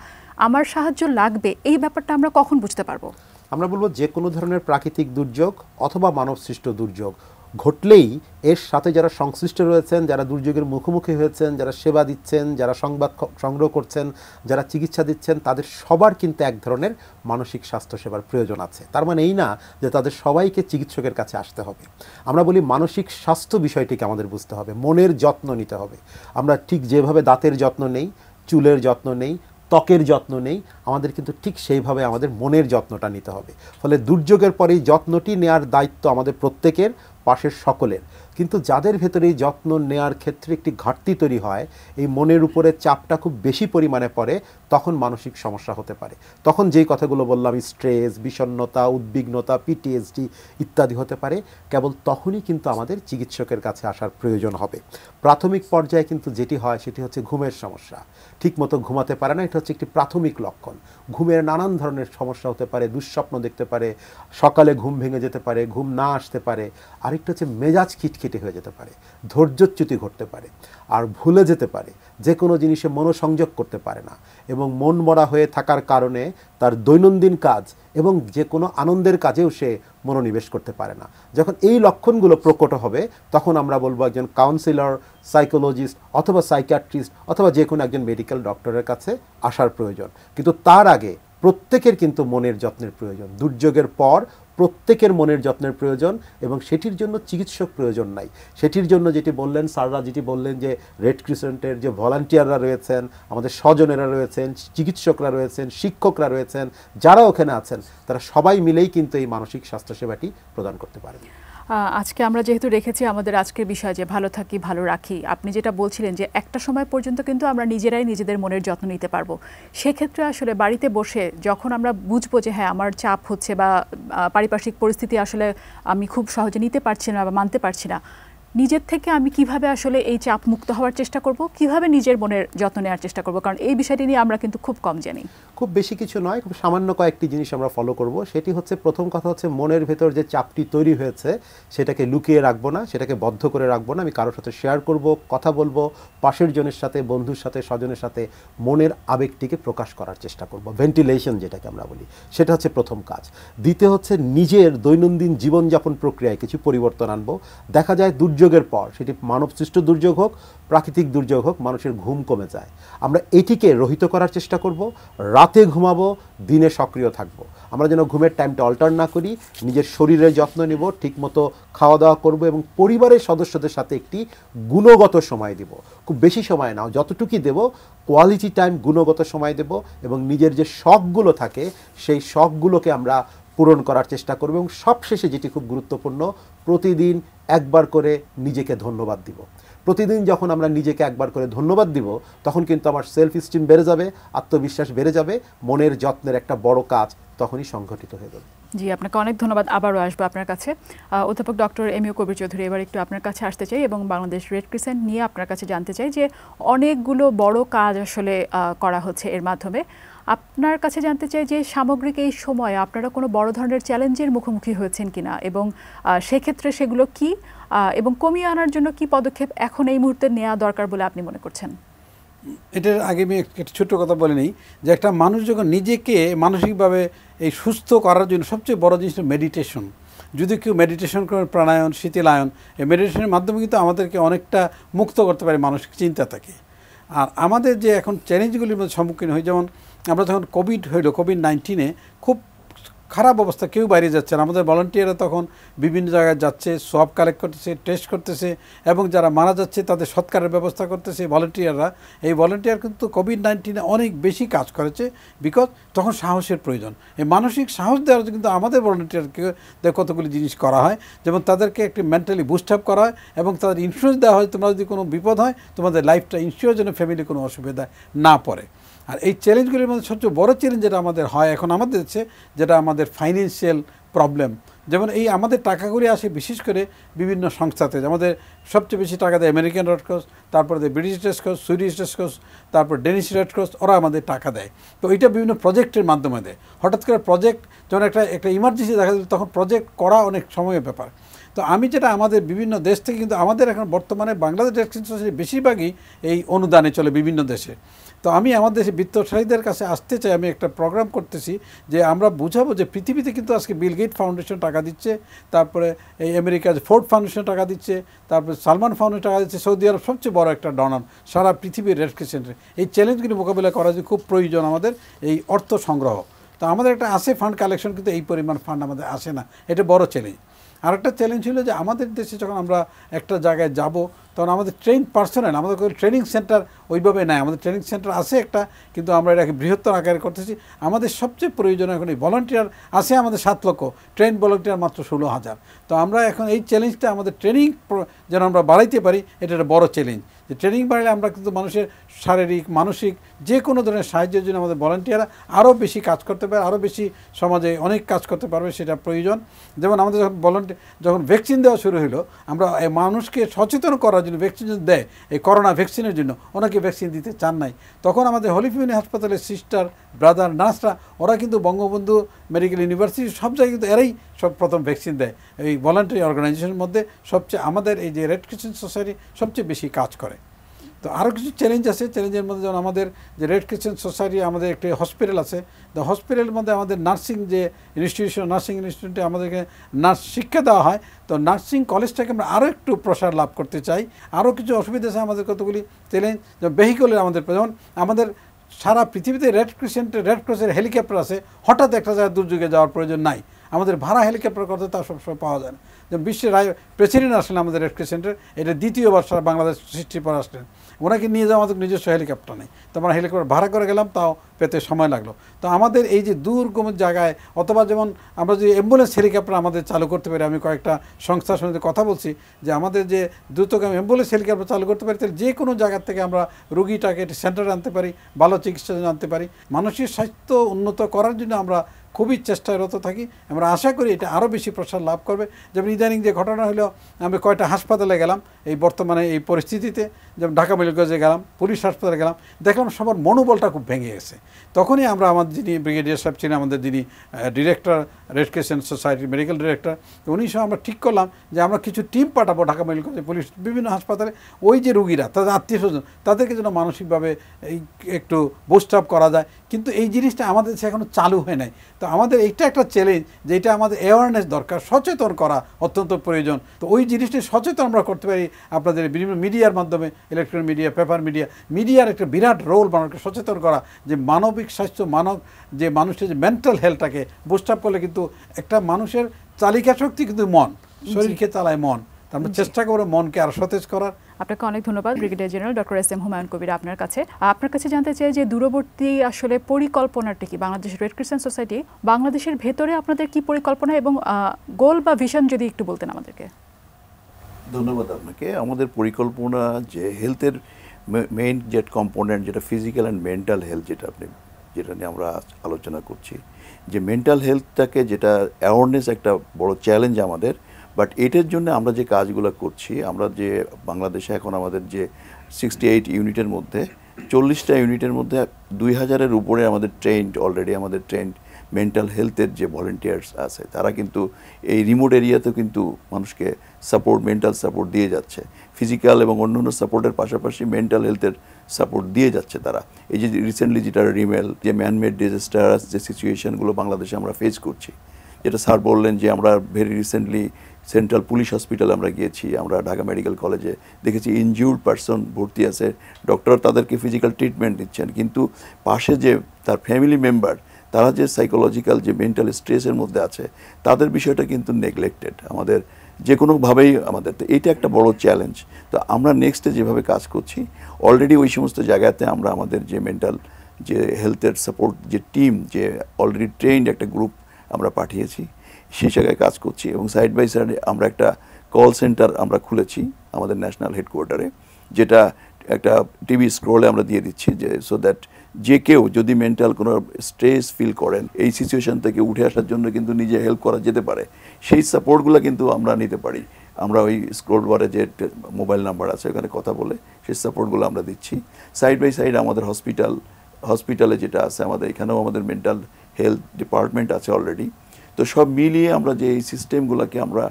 আমার সাহায্য লাগবে, এই ব্যাপারটা আমরা কখন বুঝতে পারবো? আমরা বলবো যে কোনো ধরনের প্রাকৃতিক দুর্যোগ অথবা মানবসৃষ্ট দুর্যোগ ঘটলেই এর সাথে যারা সংশ্লিষ্ট রয়েছেন, যারা দুর্যোগের মুখোমুখি হয়েছেন, যারা সেবা দিচ্ছেন, যারা সংবাদ সংগ্রহ করছেন, যারা চিকিৎসা দিচ্ছেন, তাদের সবার কিন্তু এক ধরনের মানসিক স্বাস্থ্য সেবার প্রয়োজন আছে। তার মানে এই না যে তাদের সবাইকে চিকিৎসকের কাছে আসতে হবে। আমরা বলি মানসিক স্বাস্থ্য বিষয়টিকে আমাদের বুঝতে হবে, মনের যত্ন নিতে হবে। আমরা ঠিক যেভাবে দাঁতের যত্ন নেই, চুলের যত্ন নেই, ত্বকের যত্ন নেই, আমাদের কিন্তু ঠিক সেইভাবে আমাদের মনের যত্নটা নিতে হবে। ফলে দুর্যোগের পরেই যত্নটি নেওয়ার দায়িত্ব আমাদের প্রত্যেকের, পাশের সকলের। কিন্তু যাদের ভেতরে এই যত্ন নেওয়ার ক্ষেত্রে একটি ঘাটতি তৈরি হয়, এই মনের উপরে চাপটা খুব বেশি পরিমাণে পড়ে, তখন মানসিক সমস্যা হতে পারে। তখন যেই কথাগুলো বললাম, স্ট্রেস, বিষণ্ণতা, উদ্বিগ্নতা, পিটিএসডি ইত্যাদি হতে পারে, কেবল তখনই কিন্তু আমাদের চিকিৎসকের কাছে আসার প্রয়োজন হবে। প্রাথমিক পর্যায়ে কিন্তু যেটি হয় সেটি হচ্ছে ঘুমের সমস্যা, ঠিকমতো ঘুমাতে পারে না, এটা হচ্ছে একটি প্রাথমিক লক্ষণ। ঘুমের নানান ধরনের সমস্যা হতে পারে, দুঃস্বপ্ন দেখতে পারে, সকালে ঘুম ভেঙে যেতে পারে, ঘুম না আসতে পারে। আরেকটা হচ্ছে মেজাজ খিটখিটে হয়ে যেতে পারে, ধৈর্যচ্যুতি ঘটতে পারে, আর ভুলে যেতে পারে, যে কোনো জিনিসে মনোসংযোগ করতে পারে না, এবং মন মরা হয়ে থাকার কারণে তার দৈনন্দিন কাজ এবং যে কোনো আনন্দের কাজেও সে মনোনিবেশ করতে পারে না। যখন এই লক্ষণগুলো প্রকট হবে, তখন আমরা বলবো একজন কাউন্সিলর, সাইকোলজিস্ট অথবা সাইকিয়াট্রিস্ট অথবা যে কোনো একজন মেডিকেল ডক্টরের কাছে আসার প্রয়োজন। কিন্তু তার আগে প্রত্যেকের কিন্তু মনের যত্নের প্রয়োজন। দুর্যোগের পর প্রত্যেকের মনের যত্নের প্রয়োজন, এবং সেটির জন্য চিকিৎসক প্রয়োজন নাই। সেটির জন্য যেটি বললেন স্যাররা, যেটি বললেন যে রেড ক্রিসেন্টের যে ভলান্টিয়াররা রয়েছেন, আমাদের স্বজনেরা রয়েছেন, চিকিৎসকরা রয়েছেন, শিক্ষকরা রয়েছেন, যারা ওখানে আছেন, তারা সবাই মিলেই কিন্তু এই মানসিক স্বাস্থ্যসেবাটি প্রদান করতে পারেন। আজকে আমরা যেহেতু রেখেছি আমাদের আজকের বিষয় যে ভালো থাকি ভালো রাখি, আপনি যেটা বলছিলেন যে একটা সময় পর্যন্ত কিন্তু আমরা নিজেরাই নিজেদের মনের যত্ন নিতে পারবো। সেক্ষেত্রে আসলে বাড়িতে বসে যখন আমরা বুঝবো যে হ্যাঁ আমার চাপ হচ্ছে বা পারিপার্শ্বিক পরিস্থিতি আসলে আমি খুব সহজে নিতে পারছি না বা মানতে পারছি না, নিজের থেকে আমি কিভাবে আসলে এই চাপ মুক্ত হওয়ার চেষ্টা করব, কিভাবে নিজের মনের যত্ন নেওয়ার চেষ্টা করব, কারণ এই বিষয়টি নিয়ে আমরা কিন্তু খুব কম জানি। খুব বেশি কিছু নয়, খুব সামান্য কয়েকটি জিনিস আমরা ফলো করব। সেটি হচ্ছে, প্রথম কথা হচ্ছে মনের ভেতর যে চাপটি তৈরি হয়েছে সেটাকে লুকিয়ে রাখবো না, সেটাকে বদ্ধ করে রাখবো না। আমি কারোর সাথে শেয়ার করব, কথা বলবো, পাশের জনের সাথে, বন্ধুর সাথে, স্বজনের সাথে মনের আবেগটিকে প্রকাশ করার চেষ্টা করব। ভেন্টিলেশন যেটাকে আমরা বলি, সেটা হচ্ছে প্রথম কাজ। দ্বিতীয় হচ্ছে নিজের দৈনন্দিন জীবনযাপন প্রক্রিয়ায় কিছু পরিবর্তন আনবো। দেখা যায় দুর্যোগের পর, সেটি মানবসৃষ্ট দুর্যোগ হোক, প্রাকৃতিক দুর্যোগ হোক, মানুষের ঘুম কমে যায়। আমরা এটিকে রহিত করার চেষ্টা করব। রাতে ঘুমাবো, দিনে সক্রিয় থাকবো। আমরা যেন ঘুমের টাইমটা অল্টার না করি, নিজের শরীরের যত্ন নেব, ঠিকমতো খাওয়া দাওয়া করব এবং পরিবারের সদস্যদের সাথে একটি গুণগত সময় দিব। খুব বেশি সময় নাও, যতটুকুই দেব কোয়ালিটি টাইম, গুণগত সময় দেব এবং নিজের যে শখগুলো থাকে সেই শখগুলোকে আমরা পূরণ করার চেষ্টা করব। এবং সবশেষে যেটি খুব গুরুত্বপূর্ণ, প্রতিদিন একবার করে নিজেকে ধন্যবাদ দিব। প্রতিদিন যখন আমরা নিজেকে একবার করে ধন্যবাদ দিব, তখন কিন্তু আমার সেলফ স্টিম বেড়ে যাবে, আত্মবিশ্বাস বেড়ে যাবে, মনের যত্নের একটা বড় কাজ তখনই সংঘটিত হয়ে যাবে। জি, আপনাকে অনেক ধন্যবাদ। আবারও আসবো আপনার কাছে। অধ্যাপক ডক্টর এম ইউ কবির চৌধুরী, এবার একটু আপনার কাছে আসতে চাই এবং বাংলাদেশ রেড ক্রিসেন্ট নিয়ে আপনার কাছে জানতে চাই যে অনেকগুলো বড় কাজ আসলে করা হচ্ছে এর মাধ্যমে। আপনার কাছে জানতে চাই যে সামগ্রিক এই সময়ে আপনারা কোনো বড় ধরনের চ্যালেঞ্জের মুখোমুখি হয়েছেন কিনা এবং সেক্ষেত্রে সেগুলো কি এবং কমিয়ে আনার জন্য কি পদক্ষেপ এখন এই মুহূর্তে নেওয়া দরকার বলে আপনি মনে করছেন? এটার আগে আমি একটা ছোট্ট কথা বলে নিই যে একটা মানুষ যখন নিজেকে মানসিকভাবে এই সুস্থ করার জন্য সবচেয়ে বড় জিনিস মেডিটেশন। যদি কেউ মেডিটেশন করে, প্রাণায়াম, শীতলায়ন, এই মেডিটেশনের মাধ্যমে কিন্তু আমাদেরকে অনেকটা মুক্ত করতে পারে মানসিক চিন্তা থেকে। আর আমাদের যে এখন চ্যালেঞ্জগুলির মধ্যে সম্মুখীন হই, যেমন আমরা যখন কোভিড হইল, কোভিড-19 খুব খারাপ অবস্থা, কেউ বাইরে যাচ্ছে না। আমাদের ভলান্টিয়াররা তখন বিভিন্ন জায়গায় যাচ্ছে, সোয়াব কালেক্ট করতেছে, টেস্ট করতেছে এবং যারা মারা যাচ্ছে তাদের সৎকারের ব্যবস্থা করতেছে ভলান্টিয়াররা। এই ভলান্টিয়ার কিন্তু কোভিড-19 অনেক বেশি কাজ করেছে, বিকজ তখন সাহসের প্রয়োজন। এই মানসিক সাহস দেওয়ার কিন্তু আমাদের ভলান্টিয়ারকে কতগুলি জিনিস করা হয়, যেমন তাদেরকে একটি মেন্টালি বুস্ট আপ করা হয় এবং তাদের ইন্স্যুরেন্স দেওয়া হয়, তোমরা যদি কোনো বিপদ হয় তোমাদের লাইফটা ইন্স্যুরের জন্য ফ্যামিলি কোনো অসুবিধা না পড়ে। আর এই চ্যালেঞ্জগুলির মধ্যে সবচেয়ে বড় চ্যালেঞ্জ যেটা আমাদের হয় এখন আমাদের দেশে, যেটা আমাদের ফাইন্যান্সিয়াল প্রবলেম। যেমন এই আমাদের টাকাগুলি আসে বিশেষ করে বিভিন্ন সংস্থাতে। আমাদের সবচেয়ে বেশি টাকা দেয় আমেরিকান রেড ক্রস, তারপরে দেয় British red cross, Swedish red cross, তারপর ডেনিশ রেড ক্রস, ওরা আমাদের টাকা দেয়। তো এটা বিভিন্ন প্রজেক্টের মাধ্যমে দেয়। হঠাৎ করে প্রজেক্ট যখন একটা ইমার্জেন্সি দেখা যায়, তখন প্রজেক্ট করা অনেক সময়ের ব্যাপার। তো আমি যেটা আমাদের বিভিন্ন দেশ থেকে, কিন্তু আমাদের এখন বর্তমানে বাংলাদেশ রেড ক্রিসেন্ট সোসাইটি বেশিরভাগই এই অনুদানে চলে বিভিন্ন দেশে। তো আমি আমাদের দেশে বিত্তশালীদের কাছে আসতে চাই, আমি একটা প্রোগ্রাম করতেছি যে আমরা বুঝাবো যে পৃথিবীতে কিন্তু আজকে বিল গেট ফাউন্ডেশন টাকা দিচ্ছে, তারপরে এই আমেরিকার ফোর্ড ফাউন্ডেশন টাকা দিচ্ছে, তারপরে সালমান ফাউন্ডেশন টাকা দিচ্ছে, সৌদি আরব সবচেয়ে বড় একটা ডোনার সারা পৃথিবীর রেড ক্রিসেন্টের। এই চ্যালেঞ্জগুলি মোকাবিলা করার জন্য খুব প্রয়োজন আমাদের এই অর্থ সংগ্রহ। তো আমাদের একটা আসে ফান্ড কালেকশন, কিন্তু এই পরিমাণ ফান্ড আমাদের আসে না, এটা বড় চ্যালেঞ্জ। আরেকটা চ্যালেঞ্জ ছিল যে আমাদের দেশে যখন আমরা একটা জায়গায় যাব, তখন আমাদের ট্রেন পার্সোনাল, আমাদের কোনো ট্রেনিং সেন্টার ওইভাবে নাই। আমাদের ট্রেনিং সেন্টার আছে একটা, কিন্তু আমরা এটাকে বৃহত্তর আকারে করতেছি। আমাদের সবচেয়ে প্রয়োজন এখন এই ভলান্টিয়ার আছে আমাদের 7 লক্ষ, ট্রেন ভলান্টিয়ার মাত্র 16,000। তো আমরা এখন এই চ্যালেঞ্জটা আমাদের ট্রেনিং যেন আমরা বাড়াইতে পারি, এটা একটা বড় চ্যালেঞ্জ। যে ট্রেনিং বাড়লে আমরা কিন্তু মানুষের শারীরিক, মানসিক যে কোনো ধরনের সাহায্যের জন্য আমাদের ভলান্টিয়াররা আরও বেশি কাজ করতে পারে, আরও বেশি সমাজে অনেক কাজ করতে পারবে, সেটা প্রয়োজন। যেমন আমাদের যখন ভ্যাকসিন দেওয়া শুরু হলো, আমরা মানুষকে সচেতন করার জন্য ভ্যাকসিন দেয়, এই করোনা ভ্যাকসিনের জন্য অনেকে ভ্যাকসিন দিতে চান নাই। তখন আমাদের হলি ফ্যামিলি হাসপাতালের সিস্টার, ব্রাদার, নার্সরা, ওরা কিন্তু বঙ্গবন্ধু মেডিকেল ইউনিভার্সিটি সব জায়গায় কিন্তু এরাই সব প্রথম ভ্যাকসিন দেয়। এই ভলান্টারি অর্গানাইজেশনের মধ্যে সবচেয়ে আমাদের এই যে রেড ক্রিসেন্ট সোসাইটি সবচেয়ে বেশি কাজ করে। তো আরও কিছু চ্যালেঞ্জ আছে। চ্যালেঞ্জের মধ্যে যেমন আমাদের যে রেড ক্রিসেন্ট সোসাইটি, আমাদের একটি হসপিটাল আছে। তো হসপিটালের মধ্যে আমাদের নার্সিং যে ইনস্টিটিউশন, নার্সিং ইনস্টিটিউটে আমাদেরকে নার্স শিক্ষা দেওয়া হয়। তো নার্সিং কলেজটাকে আমরা আরও একটু প্রসার লাভ করতে চাই। আরও কিছু অসুবিধা আছে আমাদের, কতগুলি চ্যালেঞ্জ। যেমন ভেহিকলের আমাদের, যেমন আমাদের সারা পৃথিবীতে রেড ক্রসের হেলিকপ্টার আছে, হঠাৎ একটা জায়গায় দুর্যোগে যাওয়ার প্রয়োজন নাই। আমাদের ভাড়া হেলিকপ্টার করতে তা সবসময় পাওয়া যায় না। যেমন বিশ্বের প্রেসিডেন্ট আসলেন আমাদের রেড ক্রিসেন্টের, এটা দ্বিতীয়বার সারা বাংলাদেশ সৃষ্টির পর আসলেন, ওনাকে নিয়ে যাওয়া আমাদের নিজস্ব হেলিকপ্টার নেই। তো আমরা হেলিকপ্টার ভাড়া করে গেলাম, তাও পেতে সময় লাগলো। তো আমাদের এই যে দুর্গম জায়গায়, অথবা যেমন আমরা যদি অ্যাম্বুলেন্স হেলিকপ্টার আমাদের চালু করতে পারি, আমি কয়েকটা সংস্থার সঙ্গে কথা বলছি যে আমাদের যে দ্রুতগামী অ্যাম্বুলেন্স হেলিকপ্টার চালু করতে পারি, তাহলে যে কোনো জায়গার থেকে আমরা রুগীটাকে সেন্টারে আনতে পারি, ভালো চিকিৎসার জন্য আনতে পারি। মানসিক স্বাস্থ্য উন্নত করার জন্য আমরা খুবই চেষ্টারত থাকি। আমরা আশা করি এটা আরও বেশি প্রসার লাভ করবে। যেমন ইদানিং যে ঘটনা হলো, আমি কয়টা হাসপাতালে গেলাম এই বর্তমানে এই পরিস্থিতিতে, যেমন ঢাকা মেডিকেল কলেজে গেলাম, পুলিশ হাসপাতালে গেলাম, দেখলাম সবার মনোবলটা খুব ভেঙে গেছে। তখনই আমরা আমাদের যিনি ব্রিগেডিয়ার সাহেব ছিলেন, আমাদের যিনি ডিরেক্টর রেড ক্রিসেন্ট সোসাইটির মেডিকেল ডিরেক্টর, উনি সহ আমরা ঠিক করলাম যে আমরা কিছু টিম পাঠাবো ঢাকা মেডিকেল কলেজে, পুলিশ, বিভিন্ন হাসপাতালে, ওই যে রুগীরা তাদের আত্মীয় স্বজন তাদেরকে যেন মানসিকভাবে একটু বুস্ট আপ করা যায়। কিন্তু এই জিনিসটা আমাদের দেশে এখনও চালু হয় নাই। তো আমাদের এইটা একটা চ্যালেঞ্জ, যেটা আমাদের অ্যাওয়ারনেস দরকার, সচেতন করা অত্যন্ত প্রয়োজন। তো ওই জিনিসটি সচেতন আমরা করতে পারি আপনাদের বিভিন্ন মিডিয়ার মাধ্যমে, ইলেকট্রনিক মিডিয়া, পেপার মিডিয়া, মিডিয়ার একটা বিরাট রোল মানুষকে সচেতন করা, যে মানবিক স্বাস্থ্য, যে মানুষের যে মেন্টাল হেলথটাকে বুস্ট আপ করলে কিন্তু একটা মানুষের চালিকা শক্তি কিন্তু মন, শরীরকে চালায় মন। আমরা চেষ্টা করবো মনকে আরো সতেজ করার। আপনাকে অনেক ধন্যবাদ Brigadier General Doctor S M Humayun Kabir. আপনার কাছে জানতে চাই যে দূরবর্তী আসলে পরিকল্পনাটা কি বাংলাদেশ রেড ক্রিসেন্ট সোসাইটি, বাংলাদেশের ভেতরে আপনাদের কি পরিকল্পনা এবং গোল বা ভিশন যদি একটু বলতেন আমাদেরকে। ধন্যবাদ আপনাকে। আমাদের পরিকল্পনা যে হেলথের মেইন যে কম্পোনেন্ট, যেটা ফিজিক্যাল অ্যান্ড মেন্টাল হেলথ, যেটা নিয়ে আমরা আলোচনা করছি, যে মেন্টাল হেলথটাকে, যেটা অ্যাওয়ারনেস একটা বড় চ্যালেঞ্জ আমাদের। বাট এটার জন্য আমরা যে কাজগুলো করছি, আমরা যে বাংলাদেশে এখন আমাদের যে 68 ইউনিটের মধ্যে 40টা ইউনিটের মধ্যে 2000-এর উপরে আমাদের অলরেডি আমাদের মেন্টাল হেলথের যে ভলেন্টিয়ার্স আছে, তারা কিন্তু এই রিমোট এরিয়াতেও কিন্তু মানুষকে মেন্টাল সাপোর্ট দিয়ে যাচ্ছে। ফিজিক্যাল এবং অন্যান্য সাপোর্টের পাশাপাশি মেন্টাল হেলথের সাপোর্ট দিয়ে যাচ্ছে তারা। এই যে রিসেন্টলি যেটা রিমেল, যে ম্যানমেড ডিজাস্টার, যে সিচুয়েশনগুলো বাংলাদেশে আমরা ফেস করছি, যেটা স্যার বললেন যে আমরা ভেরি রিসেন্টলি সেন্ট্রাল পুলিশ হসপিটালে আমরা গিয়েছি, আমরা ঢাকা মেডিকেল কলেজে দেখেছি ইনজিউর্ড পারসন ভর্তি আছে, ডক্টর তাদেরকে ফিজিক্যাল ট্রিটমেন্ট দিচ্ছেন, কিন্তু পাশে যে তার ফ্যামিলি মেম্বার, তারা যে সাইকোলজিক্যাল যে মেন্টাল স্ট্রেসের মধ্যে আছে, তাদের বিষয়টা কিন্তু নেগলেক্টেড আমাদের যে কোনোভাবেই আমাদের। তো এইটা একটা বড় চ্যালেঞ্জ। তো আমরা নেক্সটে যেভাবে কাজ করছি, অলরেডি ওই সমস্ত জায়গাতে আমরা আমাদের যে মেন্টাল যে হেলথের সাপোর্ট যে টিম, যে অলরেডি ট্রেন্ড একটা গ্রুপ আমরা পাঠিয়েছি, সেই জায়গায় কাজ করছি। এবং সাইড বাই সাইড আমরা একটা কল সেন্টার আমরা খুলেছি আমাদের ন্যাশনাল হেডকোয়ার্টারে, যেটা একটা টিভি স্ক্রলে আমরা দিয়ে দিচ্ছি, যে সো দ্যাট যে কেউ যদি মেন্টাল কোনো স্ট্রেস ফিল করেন, এই সিচুয়েশন থেকে উঠে আসার জন্য কিন্তু নিজে হেল্প করা যেতে পারে, সেই সাপোর্টগুলো কিন্তু আমরা নিতে পারি। আমরা ওই স্ক্রল বারে যে মোবাইল নাম্বার আছে ওখানে কথা বলে সেই সাপোর্টগুলো আমরা দিচ্ছি। সাইড বাই সাইড আমাদের হসপিটালে যেটা আছে, আমাদের এখানেও আমাদের মেন্টাল হেলথ ডিপার্টমেন্ট আছে অলরেডি। তো সব মিলিয়ে আমরা যে এই সিস্টেমগুলোকে আমরা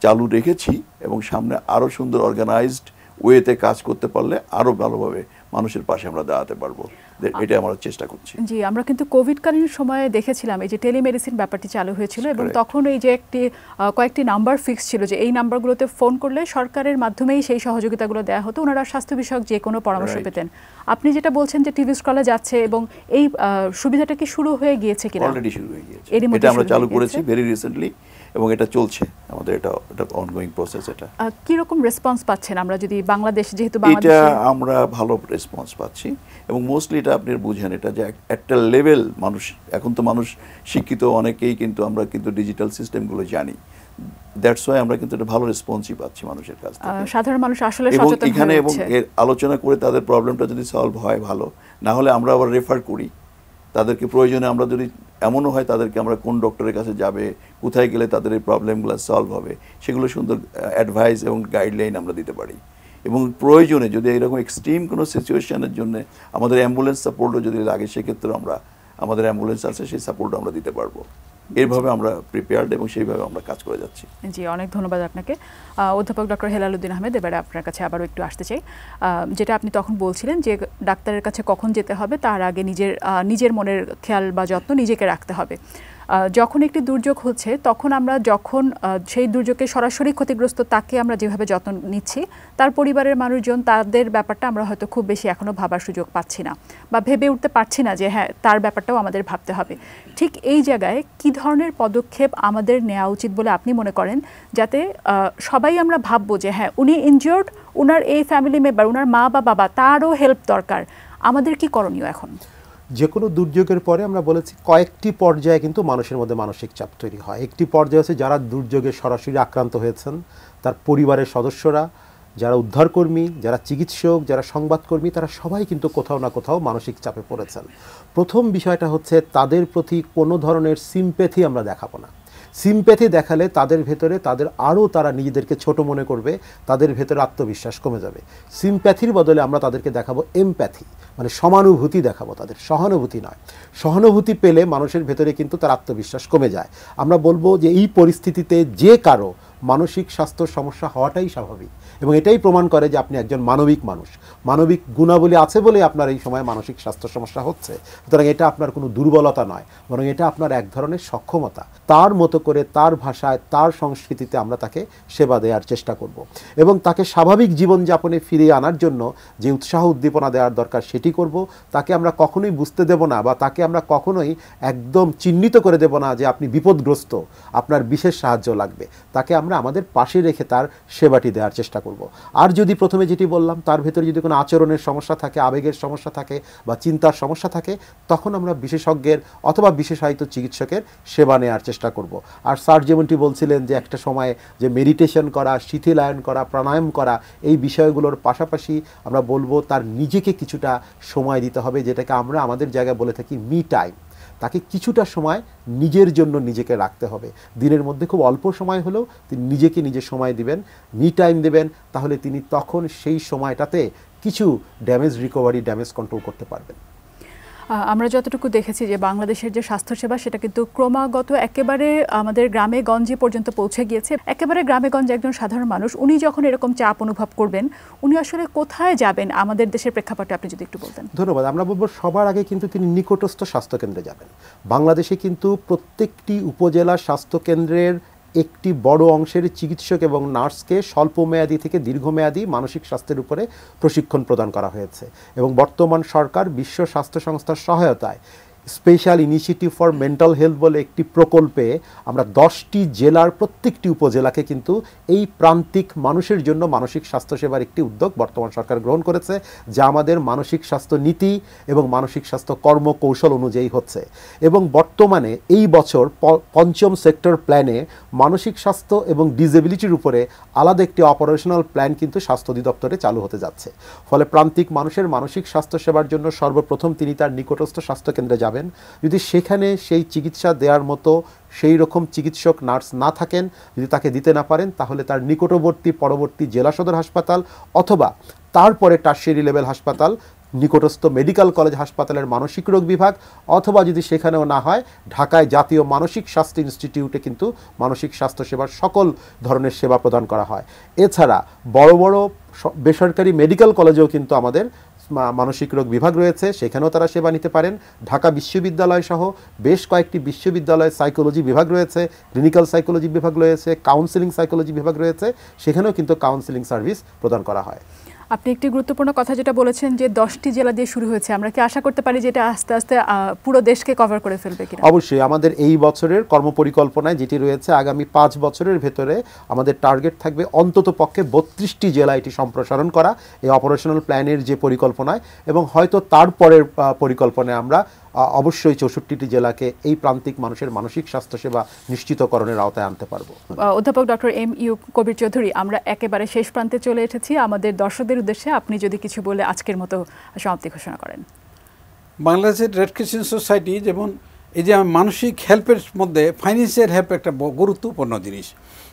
চালু রেখেছি, এবং সামনে আরও সুন্দর অর্গানাইজড ওয়েতে কাজ করতে পারলে আরও ভালোভাবে মানুষের পাশে আমরা দাঁড়াতে পারবো, এটা আমরা চেষ্টা করছি। জি, আমরা কিন্তু কোভিডকালীন সময়ে দেখেছিলাম এই যে টেলিমেডিসিন ব্যাপারটি চালু হয়েছিল, এবং তখন এই যে কয়েকটি নাম্বার ফিক্স ছিল, যে এই নাম্বারগুলোতে ফোন করলে সরকারের মাধ্যমেই সেই সহযোগিতাগুলো দেওয়া হতো, ওনারা স্বাস্থ্য বিষয়ক যে কোনো পরামর্শ পেতেন। আপনি যেটা বলছেন যে টিভি স্ক্রলে যাচ্ছে, এবং এই সুবিধাটা কি শুরু হয়ে গিয়েছে কিনা? অলরেডি শুরু হয়ে গিয়েছে, এটা আমরা চালু করেছি ভেরি রিসেন্টলি, এবং এটা চলছে আমাদের, এটা অনগোয়িং প্রসেস। এটা কি রকম রেসপন্স পাচ্ছেন? আমরা যদি বাংলাদেশ, যেহেতু এটা আমরা ভালো রেসপন্স পাচ্ছি, এবং মোস্টলি এটা আপনি বুঝেন, এটা যে একটা লেভেল মানুষ, এখন তো মানুষ শিক্ষিত অনেকেই, কিন্তু আমরা কিন্তু ডিজিটাল সিস্টেমগুলো জানি, দ্যাটস ওয়াই আমরা কিন্তু একটা ভালো রেসপন্সই পাচ্ছি মানুষের কাছ থেকে। সাধারণ মানুষ আসলে সচেতন এখানে, এবং এর আলোচনা করে তাদের প্রবলেমটা যদি সলভ হয় ভালো, না হলে আমরা আবার রেফার করি তাদেরকে। প্রয়োজনে আমরা যদি এমনও হয় তাদেরকে আমরা কোন ডক্টরের কাছে যাবে, কোথায় গেলে তাদের এই প্রবলেমগুলো সলভ হবে, সেগুলো সুন্দর অ্যাডভাইস এবং গাইডলাইন আমরা দিতে পারি। এবং প্রয়োজনে যদি এরকম এক্সট্রিম কোনো সিচুয়েশনের জন্য আমাদের অ্যাম্বুলেন্স সাপোর্টও যদি লাগে, সেক্ষেত্রে আমাদের অ্যাম্বুলেন্স আছে, সেই সাপোর্ট আমরা দিতে পারবো। এইভাবে আমরা প্রিপেয়ার্ড, এবং সেইভাবে আমরা কাজ করে যাচ্ছি। জি, অনেক ধন্যবাদ আপনাকে। অধ্যাপক ডক্টর হেলাল উদ্দিন আহমেদ, এবারে আপনার কাছে আবারও একটু আসতে চাই। যেটা আপনি তখন বলছিলেন যে ডাক্তারের কাছে কখন যেতে হবে, তার আগে নিজের মনের খেয়াল বা যত্ন নিজেকে রাখতে হবে। যখন একটি দুর্যোগ হচ্ছে, তখন আমরা সেই দুর্যোগে সরাসরি ক্ষতিগ্রস্ত তাকে আমরা যেভাবে যত্ন নিচ্ছি, তার পরিবারের মানুষজন, তাদের ব্যাপারটা আমরা হয়তো খুব বেশি এখনও ভাবার সুযোগ পাচ্ছি না, বা ভেবে উঠতে পারছি না যে হ্যাঁ, তার ব্যাপারটাও আমাদের ভাবতে হবে। ঠিক এই জায়গায় কী ধরনের পদক্ষেপ আমাদের নেওয়া উচিত বলে আপনি মনে করেন, যাতে সবাই আমরা ভাববো যে হ্যাঁ, উনি ইনজিওর্ড, উনার এই ফ্যামিলি মেম্বার, উনার মা বা বাবা, তারও হেল্প দরকার, আমাদের কি করণীয়? এখন যে কোনো দুর্যোগের পরে আমরা বলেছি কয়েকটি পর্যায়ে কিন্তু মানুষের মধ্যে মানসিক চাপ তৈরি হয়। একটি পর্যায়ে আছে যারা দুর্যোগে সরাসরি আক্রান্ত হয়েছেন, তার পরিবারের সদস্যরা, যারা উদ্ধারকর্মী, যারা চিকিৎসক, যারা সংবাদকর্মী, তারা সবাই কিন্তু কোথাও না কোথাও মানসিক চাপে পড়েছেন। প্রথম বিষয়টা হচ্ছে তাদের প্রতি কোনো ধরনের সিম্প্যাথি আমরা দেখাবো না। সিম্প্যাথি দেখালে তাদের ভেতরে তারা নিজেদেরকে ছোট মনে করবে, তাদের ভেতরে আত্মবিশ্বাস কমে যাবে। সিম্প্যাথির বদলে আমরা তাদেরকে দেখাবো এমপ্যাথি, মানে সমানুভূতি দেখাবো, তাদের সহানুভূতি নয়। সহানুভূতি পেলে মানুষের ভেতরে কিন্তু তার আত্মবিশ্বাস কমে যায়। আমরা বলবো যে এই পরিস্থিতিতে যে কারো মানসিক স্বাস্থ্য সমস্যা হওয়াটাই স্বাভাবিক, এবং এটাই প্রমাণ করে যে আপনি একজন মানবিক মানুষ। মানবিক গুণাবলী আছে বলে আপনার এই সময় মানসিক স্বাস্থ্য সমস্যা হচ্ছে। সুতরাং এটা আপনার কোনো দুর্বলতা নয়, বরং এটা আপনার এক ধরনের সক্ষমতা। তার মতো করে, তার ভাষায়, তার সংস্কৃতিতে আমরা তাকে সেবা দেওয়ার চেষ্টা করব, এবং তাকে স্বাভাবিক জীবনযাপনে ফিরিয়ে আনার জন্য যে উৎসাহ উদ্দীপনা দেওয়ার দরকার সেটি করব। তাকে আমরা কখনোই বুঝতে দেব না, বা তাকে আমরা কখনোই একদম চিহ্নিত করে দেব না যে আপনি বিপদগ্রস্ত, আপনার বিশেষ সাহায্য লাগবে। তাকে আমরা আমাদের পাশে রেখে তার সেবাটি দেওয়ার চেষ্টা করব। আর যদি প্রথমে যেটি বললাম, তার ভেতরে যদি কোনো আচরণের সমস্যা থাকে, আবেগের সমস্যা থাকে, বা চিন্তার সমস্যা থাকে, তখন আমরা বিশেষজ্ঞের অথবা বিশেষায়িত চিকিৎসকের সেবা নেওয়ার চেষ্টা করব। আর স্যার যেমনটি বলছিলেন যে একটা সময়ে যে মেডিটেশন করা, শিথিলায়ন করা, প্রাণায়াম করা, এই বিষয়গুলোর পাশাপাশি আমরা বলবো তার নিজেকে কিছুটা সময় দিতে হবে, যেটাকে আমরা আমাদের জায়গায় বলে থাকি মি টাইম। তাকে কিছুটা সময় নিজের জন্য নিজেকে রাখতে হবে। দিনের মধ্যে খুব অল্প সময় হলেও তিনি নিজে সময় দিবেন, মি টাইম দেবেন, তাহলে তিনি তখন সেই সময়টাতে কিছু ড্যামেজ রিকভারি, ড্যামেজ কন্ট্রোল করতে পারবেন। আমরা যতটুকু দেখেছি যে বাংলাদেশের যে স্বাস্থ্যসেবা সেটা কিন্তু ক্রমাগত একেবারে আমাদের গ্রামে গঞ্জে পর্যন্ত পৌঁছে গিয়েছে। একেবারে গ্রামে গঞ্জে একজন সাধারণ মানুষ উনি যখন এরকম চাপ অনুভব করবেন, উনি আসলে কোথায় যাবেন আমাদের দেশের প্রেক্ষাপটে আপনি যদি একটু বলতেন। ধন্যবাদ। আমরা বলবো সবার আগে কিন্তু তিনি নিকটস্থ স্বাস্থ্যকেন্দ্রে যাবেন। বাংলাদেশে কিন্তু প্রত্যেকটি উপজেলা স্বাস্থ্যকেন্দ্রের একটি বড় অংশের চিকিৎসক এবং নার্সকে স্বল্পমেয়াদী থেকে দীর্ঘমেয়াদী মানসিক স্বাস্থ্যের উপরে প্রশিক্ষণ প্রদান করা হয়েছে, এবং বর্তমান সরকার বিশ্ব স্বাস্থ্য সংস্থার সহায়তায় special initiative for mental health বলে একটি প্রকল্পে আমরা 10টি জেলার প্রত্যেকটি উপজেলাকে কিন্তু এই প্রান্তিক মানুষের জন্য মানসিক স্বাস্থ্যসেবার একটি উদ্যোগ বর্তমান সরকার গ্রহণ করেছে, যা আমাদের মানসিক স্বাস্থ্য নীতি এবং মানসিক স্বাস্থ্য কর্মকৌশল অনুযায়ী হচ্ছে। এবং বর্তমানে এই বছর 5ম সেক্টর প্ল্যানে মানসিক স্বাস্থ্য এবং ডিসেবিলিটির উপরে আলাদা একটি অপারেশনাল প্ল্যান কিন্তু স্বাস্থ্য অধিদপ্তরে চালু হতে যাচ্ছে। ফলে প্রান্তিক মানুষের মানসিক স্বাস্থ্যসেবার জন্য সর্বপ্রথম তিনি তার নিকটস্থ স্বাস্থ্যকেন্দ্রে যাবেন। যদি সেখানে সেই চিকিৎসা দেওয়ার মতো সেই রকম চিকিৎসক নার্স না থাকেন, যদি তাকে দিতে না পারেন, তাহলে তার নিকটবর্তী পরবর্তী জেলা সদর হাসপাতাল অথবা তারপরে টারশিয়ারি লেভেল হাসপাতাল, নিকটস্থ মেডিকেল কলেজ হাসপাতালের মানসিক রোগ বিভাগ, অথবা যদি সেখানেও না হয় ঢাকায় জাতীয় মানসিক স্বাস্থ্য ইনস্টিটিউটে কিন্তু মানসিক স্বাস্থ্যসেবার সকল ধরনের সেবা প্রদান করা হয়। এছাড়া বড় বড় বেসরকারি মেডিকেল কলেজেও কিন্তু আমাদের মানসিক রোগ বিভাগ রয়েছে, সেখানেও তারা সেবা নিতে পারেন। ঢাকা বিশ্ববিদ্যালয় সহ বেশ কয়েকটি বিশ্ববিদ্যালয়ে সাইকোলজি বিভাগ রয়েছে, ক্লিনিক্যাল সাইকোলজি বিভাগ রয়েছে, কাউন্সেলিং সাইকোলজি বিভাগ রয়েছে, সেখানেও কিন্তু কাউন্সেলিং সার্ভিস প্রদান করা হয়। আপনি একটি গুরুত্বপূর্ণ কথা যেটা বলেছেন যে 10টি জেলা দিয়ে শুরু হয়েছে, আমরা কি আশা করতে পারি যে এটা আস্তে আস্তে পুরো দেশকে কভার করে ফেলবে কিনা? অবশ্যই আমাদের এই বছরের কর্মপরিকল্পনায় যেটি রয়েছে, আগামী 5 বছরের ভেতরে আমাদের টার্গেট থাকবে অন্তত পক্ষে 32টি জেলা এটি সম্প্রসারণ করা, এই অপারেশনাল প্ল্যানের যে পরিকল্পনায়, এবং হয়তো তারপরের পরিকল্পনায় আমরা অবশ্যই 64টি জেলাকে এই প্রান্তিক মানুষের মানসিক স্বাস্থ্যসেবা নিশ্চিতকরণের আওতায় আনতে পারবো। অধ্যাপক ডক্টর এম.ইউ. কবির চৌধুরী, আমরা একেবারে শেষ প্রান্তে চলে এসেছি। আমাদের দর্শকদের উদ্দেশ্যে আপনি যদি কিছু বলে আজকের মতো সমাপ্তি ঘোষণা করেন। বাংলাদেশের রেড ক্রিসেন্ট সোসাইটি যেমন এই যে মানসিক হেল্পের মধ্যে ফাইন্যান্সিয়াল হেল্প একটা গুরুত্বপূর্ণ জিনিস।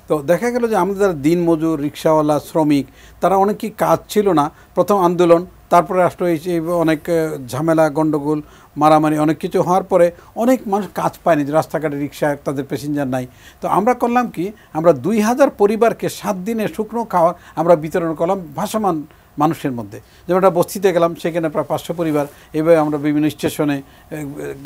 তো দেখা গেল যে আমাদের যারা দিনমজুর, রিক্সাওয়ালা, শ্রমিক, তারা অনেকেই কাজ ছিল না, প্রথম আন্দোলন, তারপরে রাষ্ট্র হিসেবে অনেক ঝামেলা, গণ্ডগোল, মারামারি অনেক কিছু হওয়ার পরে অনেক মানুষ কাজ পায়নি, রাস্তাঘাটে রিক্সা তাদের প্যাসেঞ্জার নাই। তো আমরা করলাম কি, আমরা 2000 পরিবারকে 7 দিনে শুকনো খাওয়ার আমরা বিতরণ করলাম ভাসমান মানুষের মধ্যে। যেমন একটা বস্তিতে গেলাম, সেখানে প্রায় 500 পরিবার, এভাবে আমরা বিভিন্ন স্টেশনে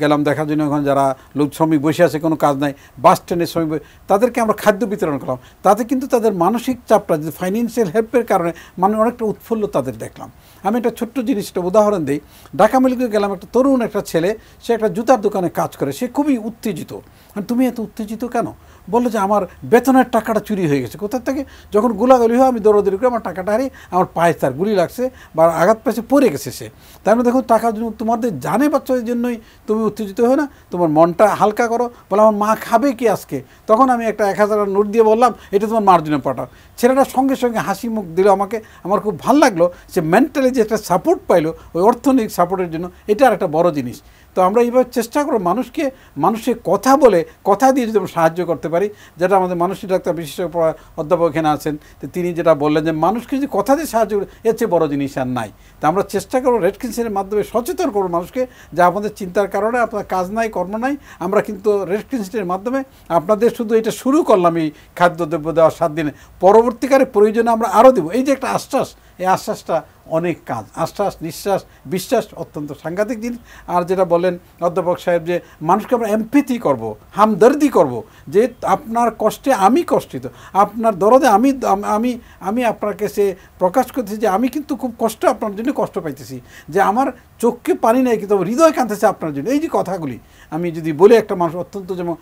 গেলাম দেখার জন্য, ওখানে যারা লোক শ্রমিক বসে আছে, কোনো কাজ নাই, বাস স্ট্যান্ডে শ্রমিক, তাদেরকে আমরা খাদ্য বিতরণ করলাম। তাতে কিন্তু তাদের মানসিক চাপটা যে ফাইন্যান্সিয়াল হেল্পের কারণে মানে অনেকটা উৎফুল্ল তাদের দেখলাম। আমি একটা ছোট্ট জিনিস, একটা উদাহরণ দিই। ঢাকা মেডিকেলে গেলাম, একটা তরুণ একটা ছেলে, সে একটা জুতার দোকানে কাজ করে, সে খুবই উত্তেজিত। তুমি এত উত্তেজিত কেন? বললো যে আমার বেতনের টাকাটা চুরি হয়ে গেছে। কোথা থেকে? যখন গোলাগুলি হয় আমি দৌড়াদৌড়ি করে আমার টাকাটা হারিয়ে আমার পায়ে তার গুলি লাগছে বা আঘাত পেয়েছে, পড়ে গেছে সে। তার মানে দেখো টাকার জন্য তোমাদের জানে বাচ্চাদের জন্যই তুমি উত্তেজিত হয়ে না, তোমার মনটা হালকা করো, বলে আমার মা খাবে কি আজকে, তখন আমি একটা 1000 নোট দিয়ে বললাম এটা তোমার মার জন্য পাঠাও। ছেলেটা সঙ্গে সঙ্গে হাসি মুখ দিল আমাকে, আমার খুব ভালো লাগলো, সে মেন্টালি যে একটা সাপোর্ট পাইলো ওই অর্থনৈতিক সাপোর্টের জন্য, এটা আর একটা বড় জিনিস। তো আমরা এইভাবে চেষ্টা করব মানুষের কথা বলে, কথা দিয়ে যদি আমরা সাহায্য করতে পারি, যেটা আমাদের মানসিক ডাক্তার বিশেষজ্ঞ অধ্যাপক এখানে আছেন, তো তিনি যেটা বললেন যে মানুষকে যদি কথা দিয়ে সাহায্য করে, এর চেয়ে বড় জিনিস আর নাই। তো আমরা চেষ্টা করবো রেড ক্রিসেন্টের মাধ্যমে সচেতন করবো মানুষকে যে আপনাদের চিন্তার কারণে আপনার কাজ নাই, কর্ম নাই, আমরা কিন্তু রেড ক্রিসেন্টের মাধ্যমে আপনাদের শুধু এটা শুরু করলাম এই খাদ্যদ্রব্য দেওয়ার 7 দিনে, পরবর্তীকালে প্রয়োজনে আমরা আরও দেবো। এই যে একটা আশ্বাস, এই আশ্বাসটা অনেক কাজ, আশ্বাস, নিঃশ্বাস, বিশ্বাস অত্যন্ত সাংঘাতিক জিনিস। আর যেটা বলেন অধ্যাপক সাহেব যে মানুষকে আমরা এমপ্যাথি করব, হামদর্দি করব, যে আপনার কষ্টে আমি কষ্টিত, আপনার দরদে আমি আমি আমি আপনার কাছে প্রকাশ করতেছি যে আমি কিন্তু খুব কষ্ট আপনার জন্য কষ্ট পাইতেছি, যে আমার চোখকে পানি নেই কিন্তু হৃদয় কাঁদতেছে আপনার জন্য। এই যে কথাগুলি আমি যদি বলি, একটা মানুষ অত্যন্ত, যেমন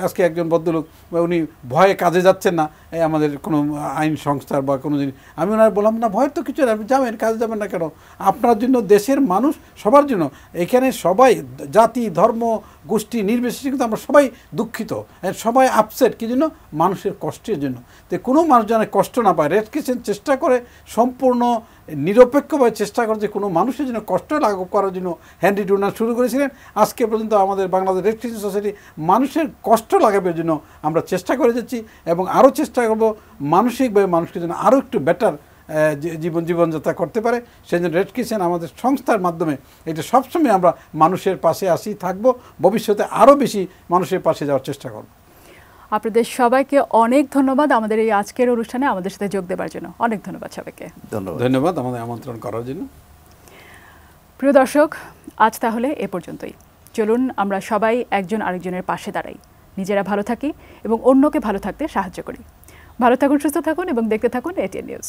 আজকে একজন ভদ্রলোক উনি ভয়ে কাজে যাচ্ছেন না, আমাদের কোনো আইন সংস্থার বা কোনো জিনিস, আমি ওনার বললাম না ভয়ের তো কিছু না, আপনি যাবেন, কাজে যাবেন না কেন, আপনার জন্য দেশের মানুষ সবার জন্য, এখানে সবাই জাতি ধর্ম গোষ্ঠী নির্বিশেষে কিন্তু আমরা সবাই দুঃখিত, সবাই আপসেট, কী জন্য, মানুষের কষ্টের জন্য। তো কোনো মানুষ যেন কষ্ট না পায়, রেড ক্রিসেন্ট চেষ্টা করে সম্পূর্ণ নিরপেক্ষভাবে চেষ্টা করে যে কোনো মানুষের জন্য কষ্ট লাঘব করার জন্য হ্যান্ডি ডোনার শুরু করেছিলেন। আজকে পর্যন্ত আমাদের বাংলাদেশ রেড ক্রিসেন্ট সোসাইটি মানুষের কষ্ট লাঘবের জন্য আমরা চেষ্টা করে যাচ্ছি এবং আরও চেষ্টা করব মানসিকভাবে মানুষকে যেন আরও একটু বেটার জীবনযাত্রা করতে পারে। সেই জন্য রেড ক্রিসেন্ট আমাদের সংস্থার মাধ্যমে এটা সবসময় আমরা মানুষের পাশে আসি, থাকবো, ভবিষ্যতে আরও বেশি মানুষের পাশে যাওয়ার চেষ্টা করব। আপনাদের সবাইকে অনেক ধন্যবাদ আমাদের এই আজকের অনুষ্ঠানে আমাদের সাথে যোগ দেওয়ার জন্য। অনেক ধন্যবাদ সবাইকে। ধন্যবাদ আমাদের আমন্ত্রণ করার জন্য। প্রিয় দর্শক, আজ তাহলে এ পর্যন্তই। চলুন আমরা সবাই একজন আরেকজনের পাশে দাঁড়াই, নিজেরা ভালো থাকি এবং অন্যকে ভালো থাকতে সাহায্য করি। ভালো থাকুন, সুস্থ থাকুন এবং দেখতে থাকুন এটিএন নিউজ।